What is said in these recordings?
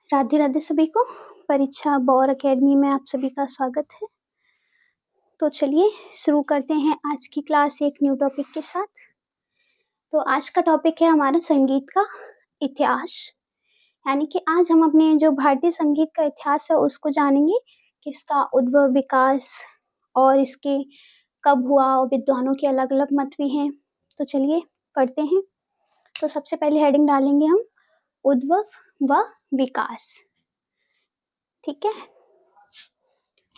राधे राधे सभी को। परीक्षा बौर एकेडमी में आप सभी का स्वागत है। तो चलिए शुरू करते हैं आज की क्लास एक न्यू टॉपिक के साथ। तो आज का टॉपिक है हमारा संगीत का इतिहास, यानी कि आज हम अपने जो भारतीय संगीत का इतिहास है उसको जानेंगे कि इसका उद्भव, विकास और इसके कब हुआ और विद्वानों के अलग अलग मत भी हैं। तो चलिए पढ़ते हैं। तो सबसे पहले हेडिंग डालेंगे हम उद्भव व विकास। ठीक है,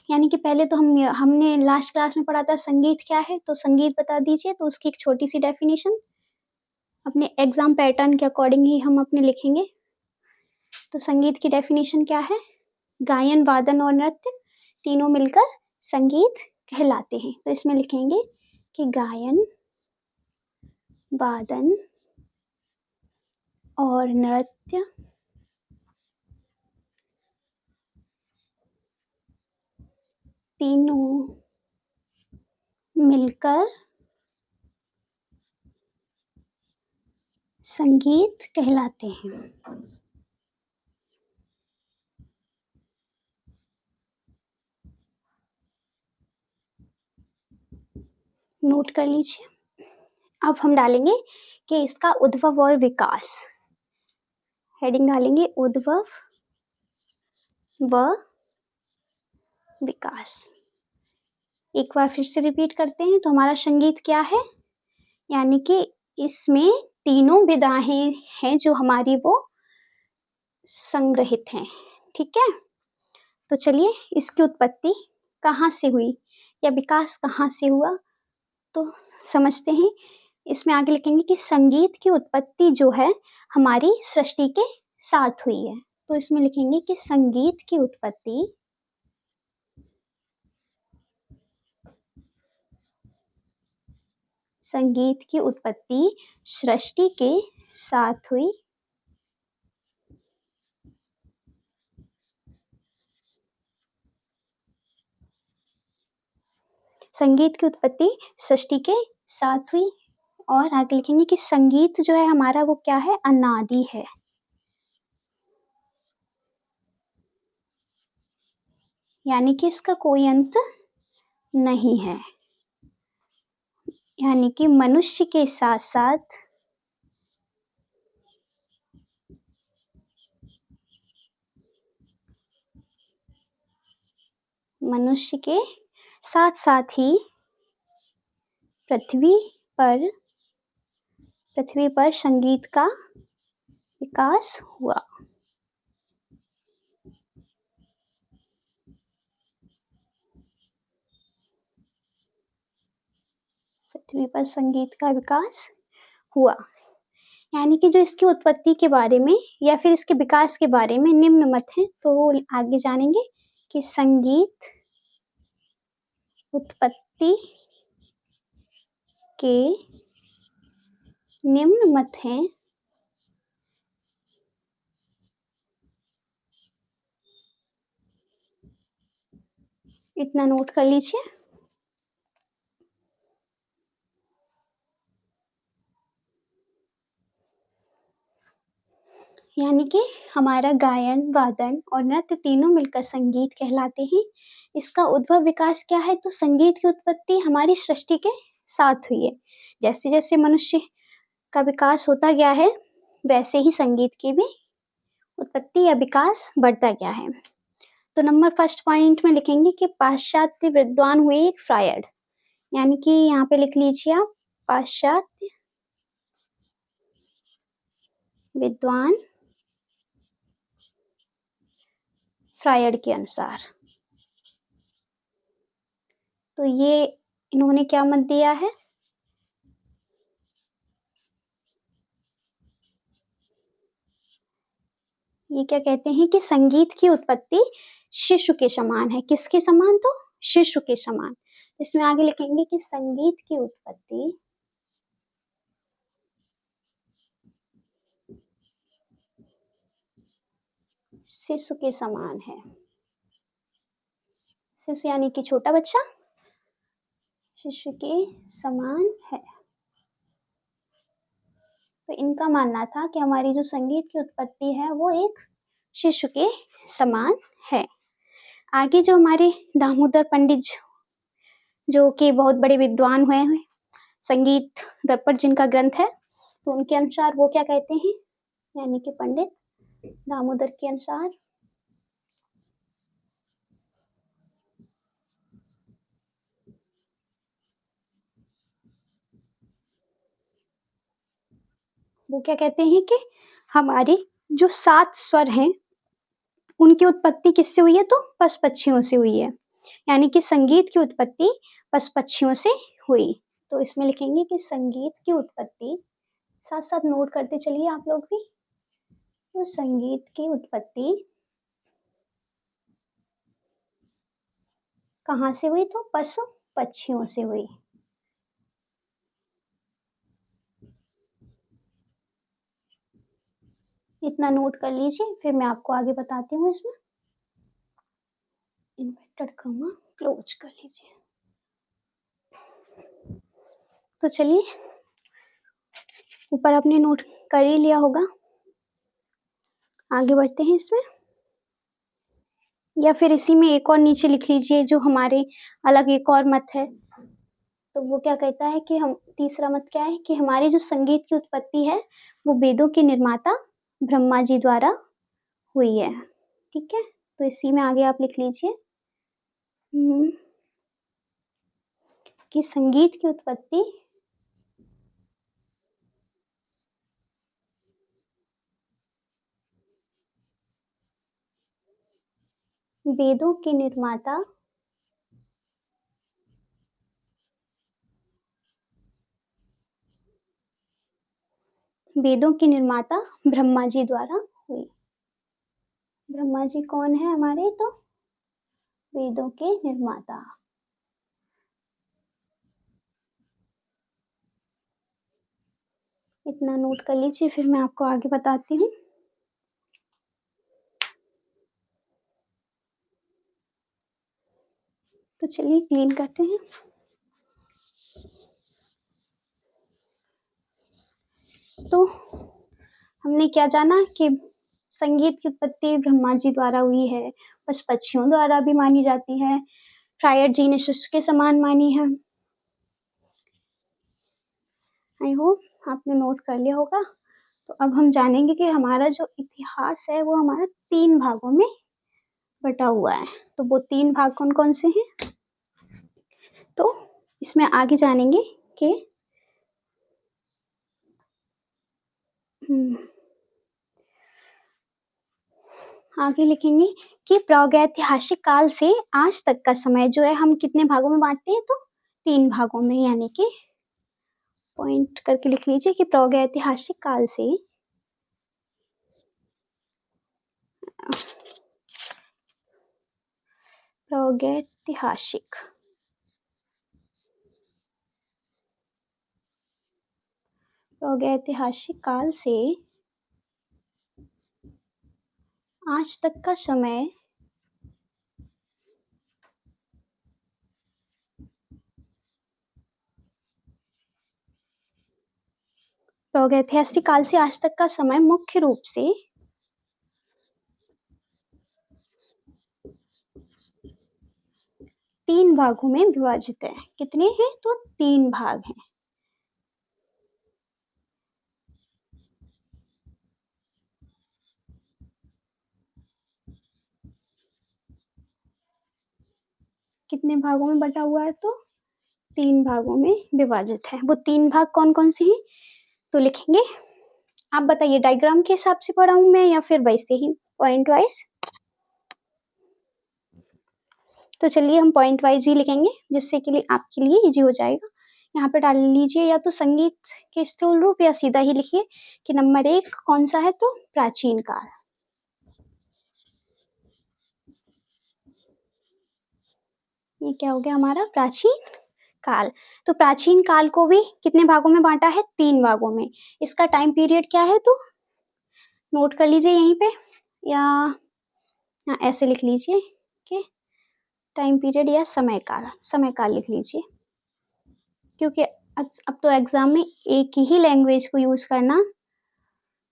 यानी कि पहले तो हमने लास्ट क्लास में पढ़ा था संगीत क्या है, तो संगीत बता दीजिए। तो उसकी एक छोटी सी डेफिनेशन अपने एग्जाम पैटर्न के अकॉर्डिंग ही हम अपने लिखेंगे। तो संगीत की डेफिनेशन क्या है? गायन, वादन और नृत्य तीनों मिलकर संगीत कहलाते हैं। तो इसमें लिखेंगे कि गायन, वादन और नृत्य तीनों मिलकर संगीत कहलाते हैं। नोट कर लीजिए। अब हम डालेंगे कि इसका उद्भव और विकास। हेडिंग डालेंगे उद्भव व विकास। एक बार फिर से रिपीट करते हैं। तो हमारा संगीत क्या है, यानी कि इसमें तीनों विधाएं हैं जो हमारी वो संग्रहित हैं। ठीक है, तो चलिए इसकी उत्पत्ति कहाँ से हुई या विकास कहाँ से हुआ तो समझते हैं। इसमें आगे लिखेंगे कि संगीत की उत्पत्ति जो है हमारी सृष्टि के साथ हुई है। तो इसमें लिखेंगे कि संगीत की उत्पत्ति सृष्टि के साथ हुई। संगीत की उत्पत्ति सृष्टि के साथ हुई। और आगे लिखेंगे कि संगीत जो है हमारा वो क्या है, अनादि है। यानी कि इसका कोई अंत नहीं है। यानी कि मनुष्य के साथ साथ ही पृथ्वी पर संगीत का विकास हुआ। पृथ्वी पर संगीत का विकास हुआ। यानी कि जो इसकी उत्पत्ति के बारे में या फिर इसके विकास के बारे में निम्न मत हैं, तो आगे जानेंगे कि संगीत उत्पत्ति के निम्न मत हैं। इतना नोट कर लीजिए। यानी कि हमारा गायन, वादन और नृत्य तीनों मिलकर संगीत कहलाते हैं। इसका उद्भव विकास क्या है, तो संगीत की उत्पत्ति हमारी सृष्टि के साथ हुई है। जैसे जैसे मनुष्य का विकास होता गया है वैसे ही संगीत की भी उत्पत्ति या विकास बढ़ता गया है। तो नंबर फर्स्ट पॉइंट में लिखेंगे कि पाश्चात्य विद्वान हुए एक फ्रायड। यानी कि यहाँ पे लिख लीजिए आप, पाश्चात्य विद्वान फ्रायड के अनुसार। तो ये इन्होंने क्या मत दिया है, ये क्या कहते हैं कि संगीत की उत्पत्ति शिशु के समान है। किसके समान, तो शिशु के समान। इसमें आगे लिखेंगे कि संगीत की उत्पत्ति शिशु के समान है। शिशु यानी कि छोटा बच्चा, शिशु के समान है। तो इनका मानना था कि हमारी जो संगीत की उत्पत्ति है वो एक शिशु के समान है। आगे जो हमारे दामोदर पंडित जो कि बहुत बड़े विद्वान हुए हैं, संगीत दर्पण जिनका ग्रंथ है, तो उनके अनुसार वो क्या कहते हैं, यानी कि पंडित दामोदर के अनुसार वो क्या कहते हैं कि हमारे जो 7 स्वर हैं उनकी उत्पत्ति किससे हुई है, तो पशु पक्षियों से हुई है। यानी कि संगीत की उत्पत्ति पशु पक्षियों से हुई। तो इसमें लिखेंगे कि संगीत की उत्पत्ति, साथ साथ नोट करते चलिए आप लोग भी, तो संगीत की उत्पत्ति कहाँ से हुई, तो पशु पक्षियों से हुई। इतना नोट कर लीजिए, फिर मैं आपको आगे बताती हूँ। इसमें इन्वर्टेड कॉमा क्लोज कर लीजिए। तो चलिए, ऊपर आपने नोट कर ही लिया होगा, आगे बढ़ते हैं इसमें, या फिर इसी में एक और नीचे लिख लीजिए जो हमारे अलग एक और मत है। तो वो क्या कहता है कि हम, तीसरा मत क्या है कि हमारी जो संगीत की उत्पत्ति है वो वेदों के निर्माता ब्रह्मा जी द्वारा हुई है। ठीक है, तो इसी में आगे आप लिख लीजिए कि संगीत की उत्पत्ति वेदों के निर्माता ब्रह्मा जी द्वारा हुई। ब्रह्मा जी कौन है हमारे, तो वेदों के निर्माता। इतना नोट कर लीजिए, फिर मैं आपको आगे बताती हूँ। तो चलिए क्लीन करते हैं। तो हमने क्या जाना कि संगीत की उत्पत्ति ब्रह्मा जी द्वारा हुई है, बस पक्षियों द्वारा भी मानी जाती है, फ्रायर जी ने शिशु के समान मानी है। आई होप आपने नोट कर लिया होगा। तो अब हम जानेंगे कि हमारा जो इतिहास है वो हमारा 3 भागों में बटा हुआ है। तो वो 3 भाग कौन कौन से हैं, तो इसमें आगे जानेंगे कि आगे लिखेंगे कि प्रागैतिहासिक काल से आज तक का समय जो है हम कितने भागों में बांटते हैं, तो 3 भागों में। यानी कि पॉइंट करके लिख लीजिए कि प्रागैतिहासिक काल से प्रागैतिहासिक काल से आज तक का समय प्रागैतिहासिक काल से आज तक का समय मुख्य रूप से 3 भागों में विभाजित है। कितने हैं, तो 3 भाग हैं। कितने भागों में बटा हुआ है, तो 3 भागों में विभाजित है। वो 3 भाग कौन कौन से हैं, तो लिखेंगे, आप बताइए डायग्राम के हिसाब से पढ़ाऊं मैं या फिर वैसे ही पॉइंट वाइज। तो चलिए हम पॉइंट वाइज ही लिखेंगे, जिससे के लिए आपके लिए इजी हो जाएगा। यहाँ पे डाल लीजिए या तो संगीत के स्थूल रूप, या सीधा ही लिखिए कि नंबर 1 कौन सा है, तो प्राचीन काल। ये क्या हो गया हमारा, प्राचीन काल। तो प्राचीन काल को भी कितने भागों में बांटा है, 3 भागों में। इसका टाइम पीरियड क्या है, तो नोट कर लीजिए यहीं पे, या ऐसे लिख लीजिए कि टाइम पीरियड या समय काल लिख लीजिए, क्योंकि अब तो एग्जाम में एक ही लैंग्वेज को यूज करना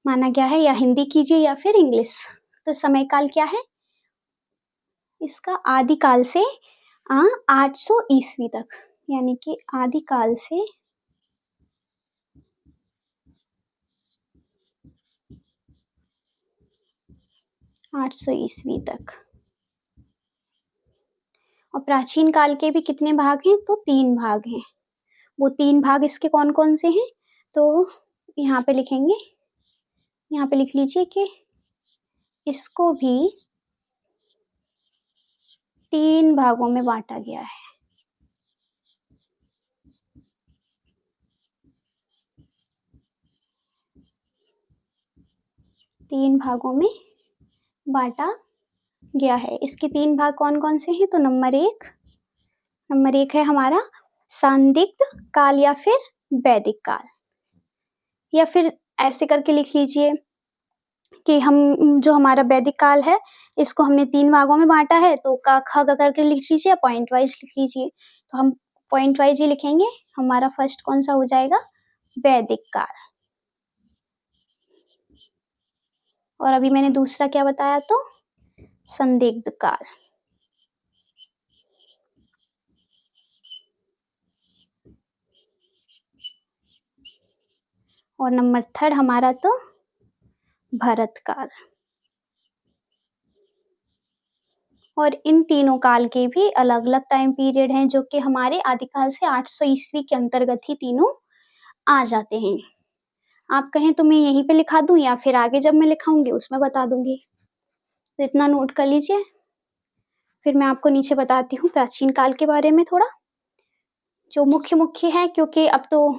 माना गया है, या हिंदी कीजिए या फिर इंग्लिश। तो समयकाल क्या है इसका? आदिकाल से 800 ईस्वी तक, यानी कि आदिकाल से 800 ईस्वी तक। और प्राचीन काल के भी कितने भाग हैं? तो 3 भाग हैं। वो 3 भाग इसके कौन कौन से हैं? तो यहाँ पे लिखेंगे, यहाँ पे लिख लीजिए कि इसको भी 3 भागों में बांटा गया है। तीन भागों में बांटा गया है। इसके 3 भाग कौन कौन से हैं? तो नंबर एक है हमारा संदिग्ध काल या फिर वैदिक काल, या फिर ऐसे करके लिख लीजिए कि हम जो हमारा वैदिक काल है इसको हमने 3 भागों में बांटा है, तो का ख ग करके लिख लीजिए, पॉइंट वाइज लिख लीजिए। तो हम पॉइंट वाइज ही लिखेंगे। हमारा फर्स्ट कौन सा हो जाएगा? वैदिक काल। और अभी मैंने दूसरा क्या बताया? तो संदिग्ध काल। और नंबर थर्ड हमारा तो भरत काल। और इन तीनों काल के भी अलग अलग टाइम पीरियड हैं, जो कि हमारे आदिकाल से 800 ईस्वी के अंतर्गत ही तीनों आ जाते हैं। आप कहें तो मैं यहीं पे लिखा दूं, या फिर आगे जब मैं लिखाऊंगी उसमें बता दूंगी। तो इतना नोट कर लीजिए। फिर मैं आपको नीचे बताती हूँ प्राचीन काल के बारे में थोड़ा, जो मुख्य मुख्य है, क्योंकि अब तो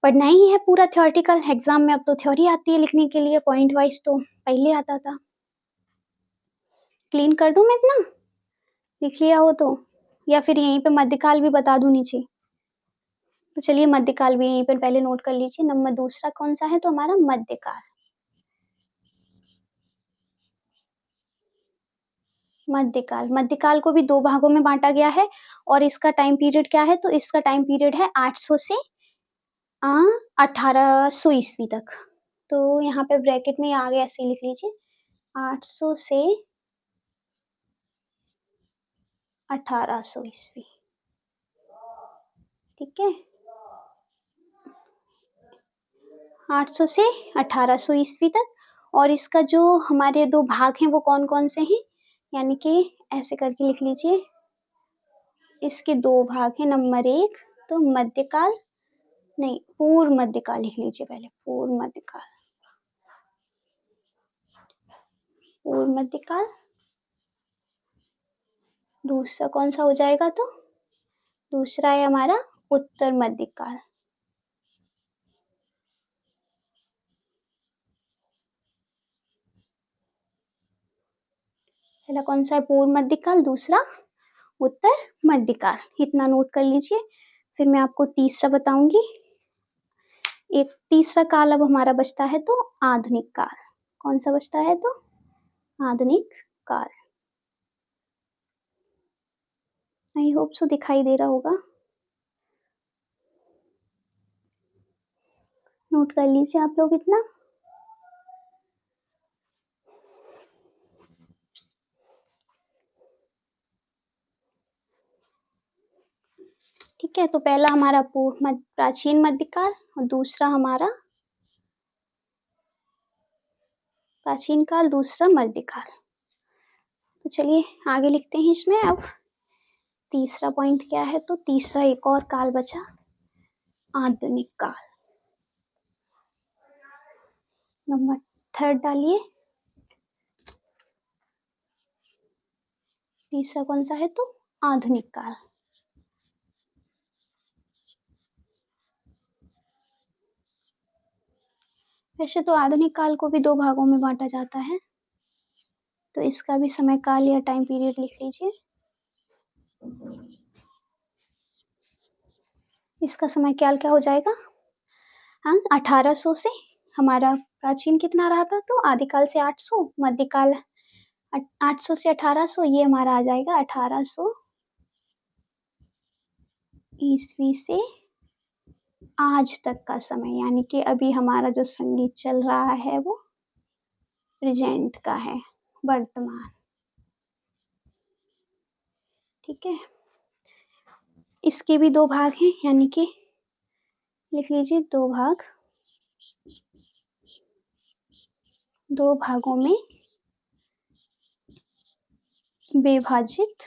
पढ़ना ही है पूरा थ्योरेटिकल एग्जाम में। अब तो थ्योरी आती है लिखने के लिए, पॉइंट वाइज तो पहले आता था। क्लीन कर दूं मैं इतना? लिख लिया हो तो, या फिर यहीं पे मध्यकाल भी बता दूं नीचे? तो चलिए मध्यकाल भी यहीं पर पहले नोट कर लीजिए। नंबर दूसरा कौन सा है? तो हमारा मध्यकाल। मध्यकाल को भी 2 भागों में बांटा गया है। और इसका टाइम पीरियड क्या है? तो इसका टाइम पीरियड है 800 से 1800 ईस्वी तक। तो यहाँ पे ब्रैकेट में आगे ऐसे लिख लीजिए, 800 से 1800 ईस्वी। ठीक है, 800 से 1800 ईस्वी तक। और इसका जो हमारे 2 भाग हैं वो कौन कौन से हैं? यानी कि ऐसे करके लिख लीजिए, इसके 2 भाग हैं। नंबर एक तो मध्यकाल, नहीं पूर्व मध्यकाल लिख लीजिए पहले, पूर्व मध्यकाल। पूर्व मध्यकाल। दूसरा कौन सा हो जाएगा? तो दूसरा है हमारा उत्तर मध्यकाल। पहला कौन सा है? पूर्व मध्यकाल, दूसरा उत्तर मध्यकाल। इतना नोट कर लीजिए। फिर मैं आपको तीसरा बताऊंगी। एक तीसरा काल अब हमारा बचता है तो आधुनिक काल। कौन सा बचता है? तो आधुनिक काल। आई होप सो दिखाई दे रहा होगा। नोट कर लीजिए आप लोग इतना। ठीक है, तो पहला हमारा प्राचीन मध्यकाल, और दूसरा हमारा प्राचीन काल, दूसरा मध्यकाल। तो चलिए आगे लिखते हैं इसमें। अब तीसरा पॉइंट क्या है? तो तीसरा एक और काल बचा, आधुनिक काल। नंबर थर्ड डालिए। तीसरा कौन सा है? तो आधुनिक काल। वैसे तो आधुनिक काल को भी 2 भागों में बांटा जाता है, तो इसका भी समय काल या टाइम पीरियड लिख लीजिए। इसका समय काल क्या हो जाएगा? 1800 से हमारा प्राचीन कितना रहा था? तो आदिकाल से 800, मध्यकाल 800 से 1800, ये हमारा आ जाएगा 1800 ईस्वी से आज तक का समय। यानी कि अभी हमारा जो संगीत चल रहा है वो प्रेजेंट का है, वर्तमान। ठीक है, इसके भी दो भाग हैं, यानी कि लिख लीजिए दो भाग, दो भागों में विभाजित।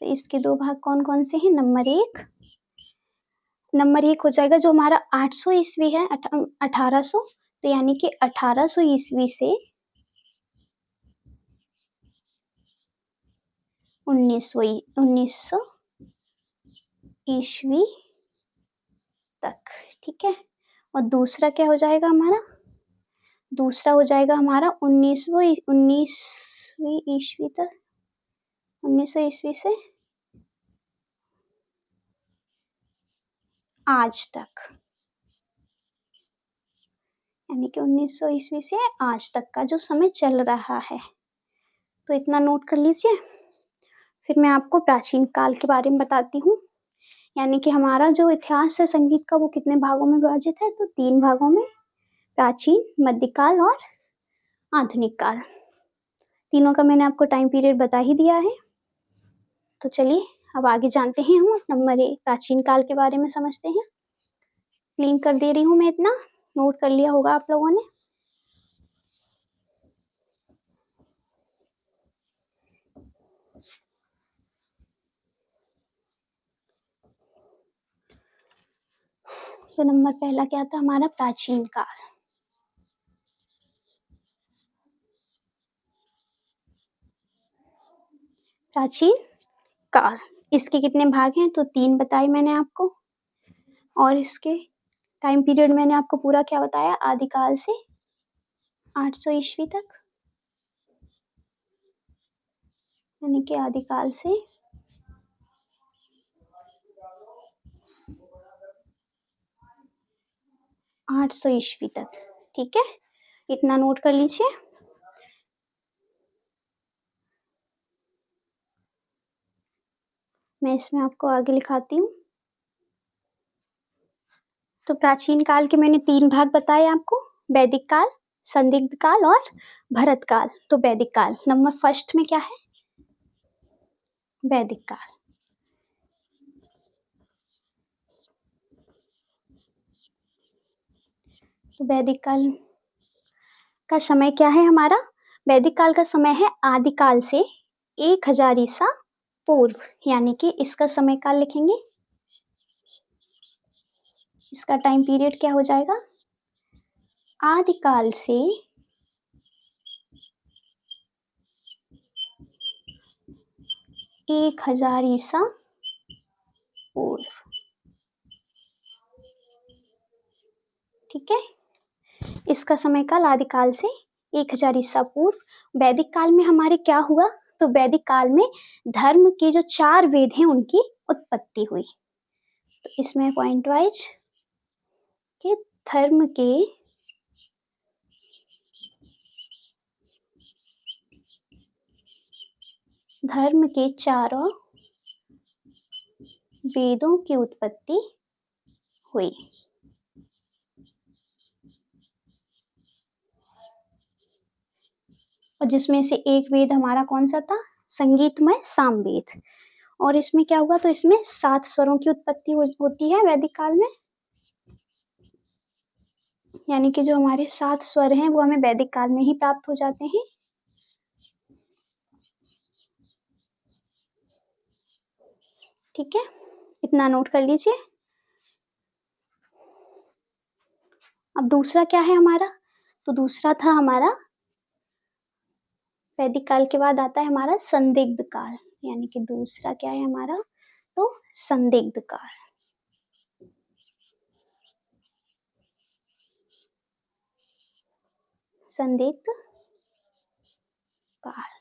तो इसके दो भाग कौन कौन से हैं? नंबर एक हो जाएगा जो हमारा 800 ईस्वी है, 1800, तो यानी कि 1800 ईस्वी से 1900 ईस्वी तक। ठीक है, और दूसरा क्या हो जाएगा हमारा? दूसरा हो जाएगा हमारा 19वीं ईस्वी तक, 1900 ईस्वी से आज तक, यानी कि 1900 ईस्वी से आज तक का जो समय चल रहा है। तो इतना नोट कर लीजिए। फिर मैं आपको प्राचीन काल के बारे में बताती हूँ, यानी कि हमारा जो इतिहास है संगीत का वो कितने भागों में विभाजित है? तो 3 भागों में, प्राचीन, मध्यकाल और आधुनिक काल। तीनों का मैंने आपको टाइम पीरियड बता ही दिया है। तो चलिए अब आगे जानते हैं हम नंबर 1 प्राचीन काल के बारे में समझते हैं। लिंक कर दे रही हूँ मैं, इतना नोट कर लिया होगा आप लोगों ने। तो नंबर पहला क्या था हमारा? प्राचीन काल। प्राचीन काल, इसके कितने भाग हैं? तो 3 बताए मैंने आपको, और इसके टाइम पीरियड मैंने आपको पूरा क्या बताया? आदिकाल से 800 ईस्वी तक, यानी कि आदिकाल से 800 ईस्वी तक। ठीक है, इतना नोट कर लीजिए। मैं इसमें आपको आगे लिखाती हूँ। तो प्राचीन काल के मैंने 3 भाग बताए आपको, वैदिक काल, संदिग्ध काल और भरत काल। तो वैदिक काल नंबर फर्स्ट में क्या है? वैदिक काल। तो वैदिक काल का समय क्या है हमारा? वैदिक काल का समय है आदिकाल से 1000 ईसा पूर्व, यानी कि इसका समय काल लिखेंगे, इसका टाइम पीरियड क्या हो जाएगा? आदिकाल से 1000 ईसा पूर्व। ठीक है, इसका समय काल आदिकाल से 1000 ईसा पूर्व। वैदिक काल में हमारे क्या हुआ? तो वैदिक काल में धर्म के जो 4 वेद हैं उनकी उत्पत्ति हुई। तो इसमें पॉइंट वाइज कि धर्म के चारों वेदों की उत्पत्ति हुई। और जिसमें से एक वेद हमारा कौन सा था? संगीतमय सामवेद। और इसमें क्या हुआ? तो इसमें 7 स्वरों की उत्पत्ति होती है वैदिक काल में, यानी कि जो हमारे 7 स्वर हैं वो हमें वैदिक काल में ही प्राप्त हो जाते हैं। ठीक है, इतना नोट कर लीजिए। अब दूसरा क्या है हमारा? तो दूसरा था हमारा, वैदिक काल के बाद आता है हमारा संदिग्ध काल, यानी कि दूसरा क्या है हमारा? तो संदिग्ध काल। संदिग्ध काल।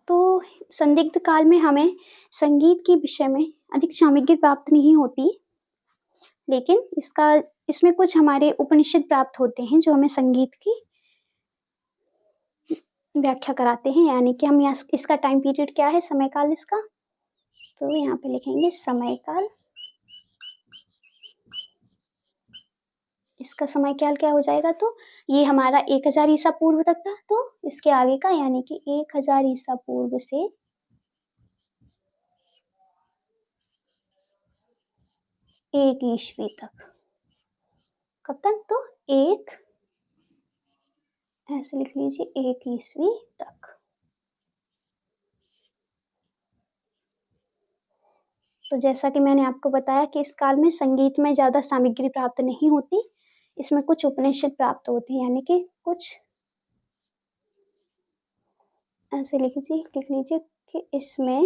तो संदिग्ध काल में हमें संगीत के विषय में अधिक सामग्री प्राप्त नहीं होती, लेकिन इसमें कुछ हमारे उपनिषद प्राप्त होते हैं जो हमें संगीत की व्याख्या कराते हैं, यानी कि हम यहाँ इसका टाइम पीरियड क्या है, समय काल इसका? तो यहाँ पे लिखेंगे समय काल। इसका समय काल क्या हो जाएगा, तो ये हमारा 1000 ईसा पूर्व तक था, तो इसके आगे का यानी कि 1000 ईसा पूर्व से 1 ईस्वी तक। कब तक, तो 1, ऐसे लिख लीजिए, 1 ईस्वी तक। तो जैसा कि मैंने आपको बताया कि इस काल में संगीत में ज़्यादा सामग्री प्राप्त नहीं होती, इसमें कुछ उपनिषद प्राप्त होते हैं, यानी कि कुछ ऐसे लिख लीजिए कि इसमें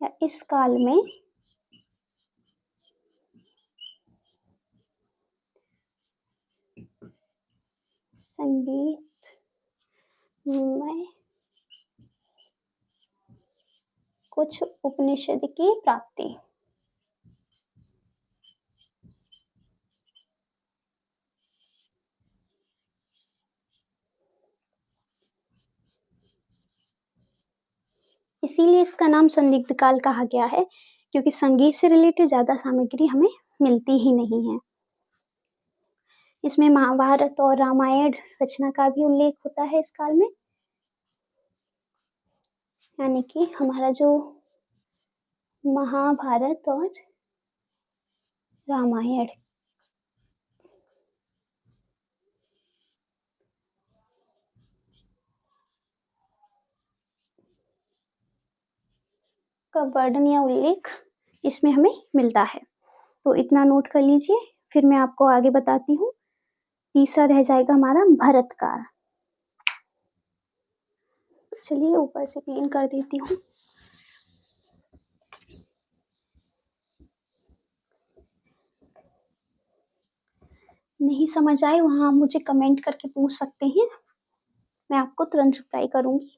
या इस काल में संगीत में कुछ उपनिषद की प्राप्ति। इसीलिए इसका नाम संदिग्ध काल कहा गया है, क्योंकि संगीत से रिलेटेड ज़्यादा सामग्री हमें मिलती ही नहीं है। इसमें महाभारत और रामायण रचना का भी उल्लेख होता है इस काल में, यानी कि हमारा जो महाभारत और रामायण का वर्णन या उल्लेख इसमें हमें मिलता है। तो इतना नोट कर लीजिए, फिर मैं आपको आगे बताती हूँ। तीसरा रह जाएगा हमारा भरत काल। चलिए ऊपर से क्लीन कर देती हूँ। नहीं समझ आए वहाँ आप मुझे कमेंट करके पूछ सकते हैं, मैं आपको तुरंत रिप्लाई करूंगी।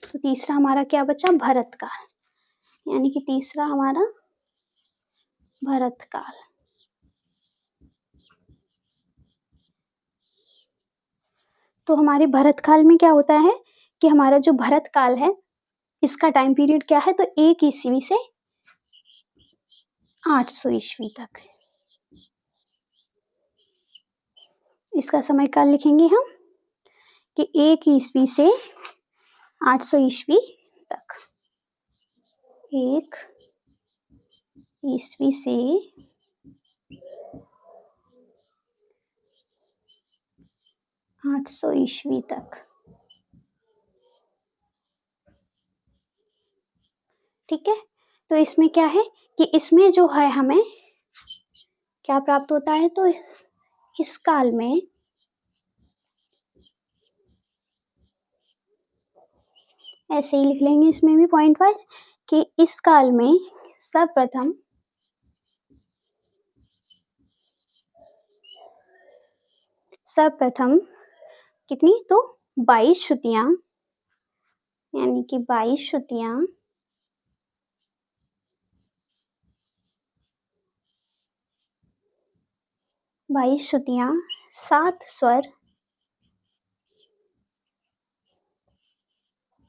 तो तीसरा हमारा क्या बचा, भरत काल, यानी कि तीसरा हमारा भरत काल। तो हमारे भरत काल में क्या होता है कि हमारा जो भरत काल है इसका टाइम पीरियड क्या है, तो 1 ईस्वी से 800 ईस्वी तक। इसका समय काल लिखेंगे हम कि 1 ईस्वी से 800 ईस्वी तक। 1 ईस्वी से 800 ईस्वी तक। ठीक है, तो इसमें क्या है कि इसमें जो है हमें क्या प्राप्त होता है, तो इस काल में ऐसे ही लिख लेंगे इसमें भी पॉइंट वाइज कि इस काल में सर्वप्रथम कितनी, तो 22 श्रुतियां, यानी कि 22 श्रुतियां 7 स्वर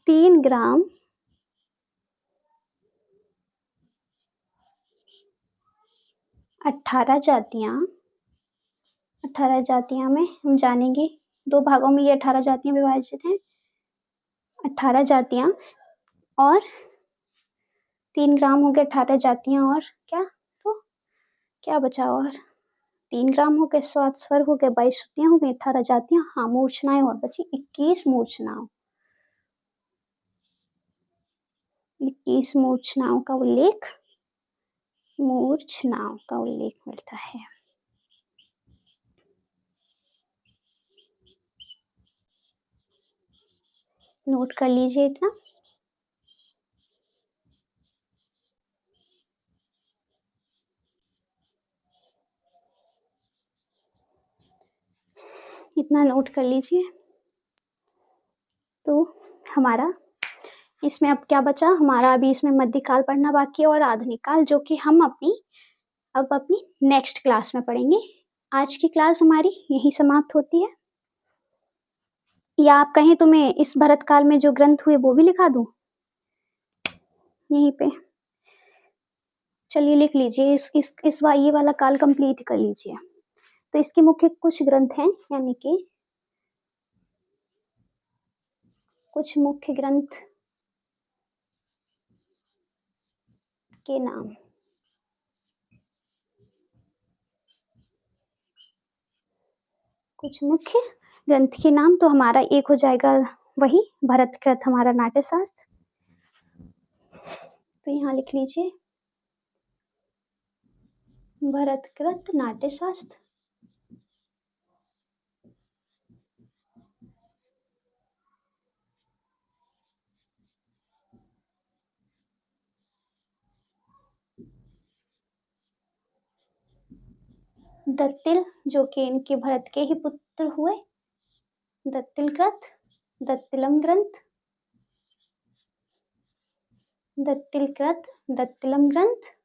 3 ग्राम 18 जातियां। 18 जातियां में हम जानेंगे 2 भागों में ये 18 जातियां विभाजित हैं। 18 जातियां और 3 ग्राम हो गए 18 जातियां, और क्या, तो क्या बचा, और 3 ग्राम हो गए, 7 स्वर हो गए, 22 श्रुतियां हो गई, 18 जातियां, हाँ मूर्छनाएं और बची 21 मूर्छनाओं। 21 मूर्छनाओं का उल्लेख मिलता है। नोट कर लीजिए इतना। इतना नोट कर लीजिए। तो हमारा इसमें अब क्या बचा, हमारा अभी इसमें मध्यकाल पढ़ना बाकी है और आधुनिक काल, जो कि हम अपनी नेक्स्ट क्लास में पढ़ेंगे। आज की क्लास हमारी यही समाप्त होती है, या आप कहें तो मैं इस भरत काल में जो ग्रंथ हुए वो भी लिखा दूं यहीं पे। चलिए लिख लीजिए, ये वाला काल कंप्लीट कर लीजिए। तो इसके मुख्य कुछ ग्रंथ हैं, यानी कि कुछ मुख्य ग्रंथ के नाम। कुछ मुख्य ग्रंथ के नाम, तो हमारा एक हो जाएगा वही भरतकृत, हमारा नाट्य शास्त्र। तो यहाँ लिख लीजिए भरतकृत नाट्य शास्त्र। दत्तिल, जो कि इनके भरत के ही पुत्र हुए, दत्तिल कृत, दत्तिलम ग्रंथ, दत्तिल कृत, दत्तिलम ग्रंथ,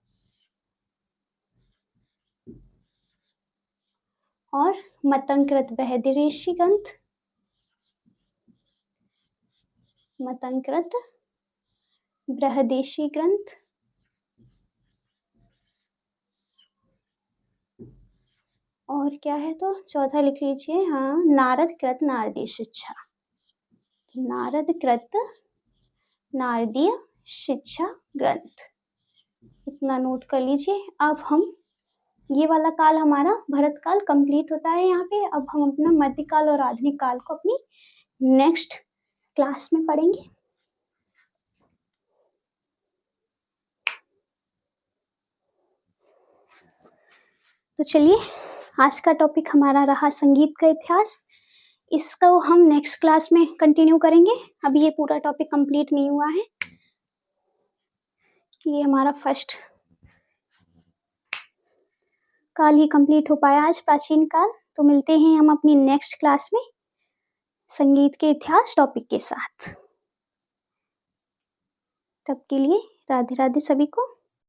और मतंकृत बृहदिऋषि ग्रंथ, मतंकृत बृहदेशी ग्रंथ, और क्या है तो चौथा लिख लीजिए, हाँ, नारद कृत नारदीय शिक्षा, नारद कृत नारदीय शिक्षा ग्रंथ। इतना नोट कर लीजिए। अब हम ये वाला काल हमारा भरत काल कंप्लीट होता है यहाँ पे। अब हम अपना मध्यकाल और आधुनिक काल को अपनी नेक्स्ट क्लास में पढ़ेंगे। तो चलिए, आज का टॉपिक हमारा रहा संगीत का इतिहास। इसको हम नेक्स्ट क्लास में कंटिन्यू करेंगे। अभी ये पूरा टॉपिक कंप्लीट नहीं हुआ है, ये हमारा फर्स्ट काल ही कंप्लीट हो पाया आज, प्राचीन काल। तो मिलते हैं हम अपनी नेक्स्ट क्लास में संगीत के इतिहास टॉपिक के साथ। तब के लिए राधे राधे सभी को।